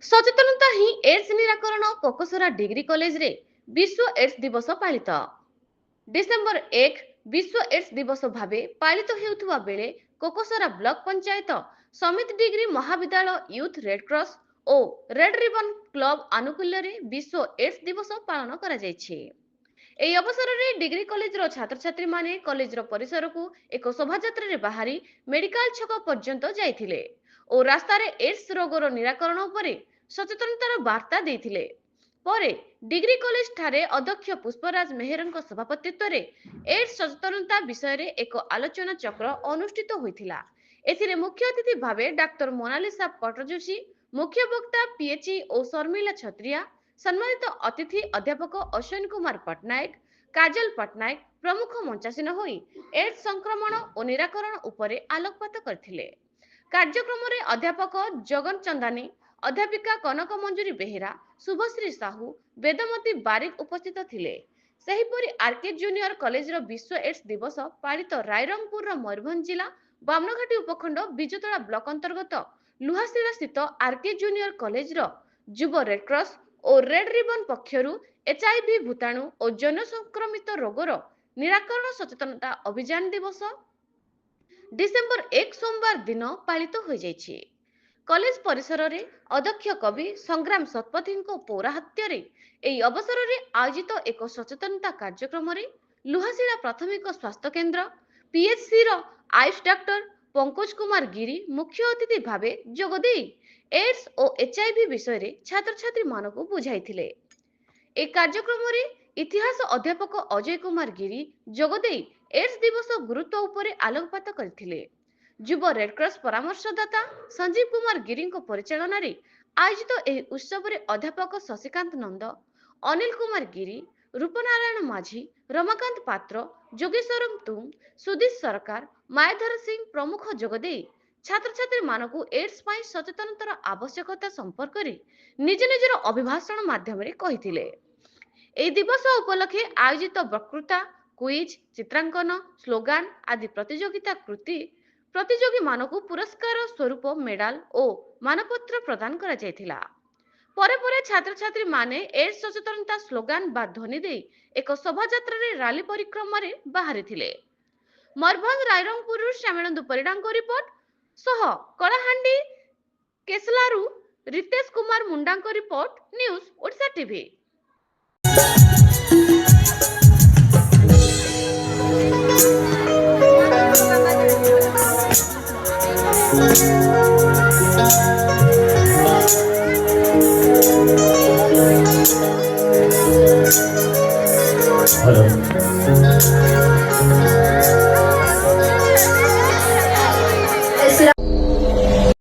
सचेतनता ही ads निराकरण कोकसरा degree college रे विश्व एड्स दिवस पालित। डिसेंबर 1 विश्व एड्स दिवस भावे पालित हेउथुवा बेले कोकसरा ब्लॉक पंचायत समिति डिग्री महाविद्यालय यूथ रेड क्रॉस और रेड रिबन क्लब आनुकूल्य रे विश्व एड्स दिवस पालन करा जायछि। ଏହି ଅବସରରେ ଡିଗ୍ରୀ କଲେଜର ଛାତ୍ରଛାତ୍ରୀ ମାନେ କଲେଜର ପରିସରକୁ ଏକ ଶୋଭାଯାତ୍ରାରେ ବାହାରି ମେଡିକାଲ ଛକ ପର୍ଯ୍ୟନ୍ତ ଯାଇଥିଲେ ଓ ରାସ୍ତାରେ ଏଡ୍ସ ରୋଗର ନିରାକରଣ ଉପରେ ସଚେତନତାର ବାର୍ତ୍ତା ଦେଇଥିଲେ। ପରେ ଡିଗ୍ରୀ କଲେଜ ଠାରେ ଅଧ୍ୟକ୍ଷ ପୁଷ୍ପରାଜ ମେହେରଙ୍କ ସଭାପତିତ୍ୱରେ ଏଡ୍ସ ସଚେତନତା ବିଷୟରେ ଏକ ଆଲୋଚନା ଚକ୍ର ଅନୁଷ୍ଠିତ ହୋଇଥିଲା। ଏଥିରେ ମୁଖ୍ୟ ଅତିଥି ଭାବେ ଡାକ୍ତର ମୋନାଲିସା ପଟ୍ଟଯୋଶୀ, ମୁଖ୍ୟ ବକ୍ତା ପିଏଚଇ ଓ ଶର୍ମିଲା ଛତ୍ରିଆ, सम्मानित अतिथि अध्यापक अश्विन कुमार पट्टनायक, काजल पट्टनायक प्रमुख मंचासीन होई एड्स संक्रमण और निराकरण उपरे आलोकपात करथिले। कार्यक्रम रे अध्यापक जगन चंदानी, अध्यापिका कनक मंजूरी बेहेरा, शुभश्री साहू, वेदमती बारिक उपस्थित थिले। सेहिपरि आरके जूनियर कॉलेज रो विश्व एड्स दिवस पालित रायरंगपुर रो मयूरभंज जिला बामनघाटी उपखंड बिजतला ब्लॉक अंतर्गत लुहासिला स्थित आरके जूनियर कॉलेज रो युव रेड क्रॉस और रेड रिबन पक्षरु एचआईवी भूताणु और जन संक्रमित रोगर निराकरण सचेतनता अभियान दिवस डिसेंबर 1 सोमवार दिन पालित हो जाइछि। कॉलेज परिसर रे अध्यक्ष कवि संग्राम शतपथी पौराहत्य एही अवसर रे आयोजित एक सचेतनता कार्यक्रम रे लुहासिला प्राथमिक स्वास्थ्य केन्द्र पीएचसी रो आयुष डॉक्टर पंकज कुमार गिरी मुख्य अतिथि भावे जोगदे एड्स और एचआईवी विषय रे छात्र छात्री मानकु बुझाइथिले। ए कार्यक्रम रे इतिहास अध्यापक अजय कुमार गिरी जोगदे एड्स दिवस गुरुत्व उपरे आलोकपात करथिले। युव रेड क्रॉस परामर्शदाता संजीव कुमार गिरी परिचालन रे आयोजित एही उत्सव रे अध्यापक शशिकांत नंद, अनिल कुमार गिरी, रूपनारायण माझी, रमाकांत पात्र, जोगेश्वर तुंग, सुदीश सरकार, मायाधर सिंह प्रमुख जोगदे छात्र छात्री मानकु एड्स पाई सचेतनतार आवश्यकता संपर्क रे निज निजर अभिभाषण माध्यम रे कहिथिले। एही दिवस उपलक्षे आयोजित वक्तृता, क्विज, चित्रांकन, स्लोगान आदि प्रतियोगिता कृति प्रतियोगी मानकु पुरस्कार स्वरूप मेडल और मानपत्र प्रदान करा जायथिला। परे परे छात्र छात्री माने एड्स सचेतनता स्लोगान बा ध्वनि दे एक शोभायात्रा रे रैली परिक्रमा रे बाहरी थिले। मयूरभंज रायरंगपुर श्यामानंद परिडांको रिपोर्ट सह कलाहांडी केसलारू रितेश कुमार मुंडांको report news Odisha TV. Hello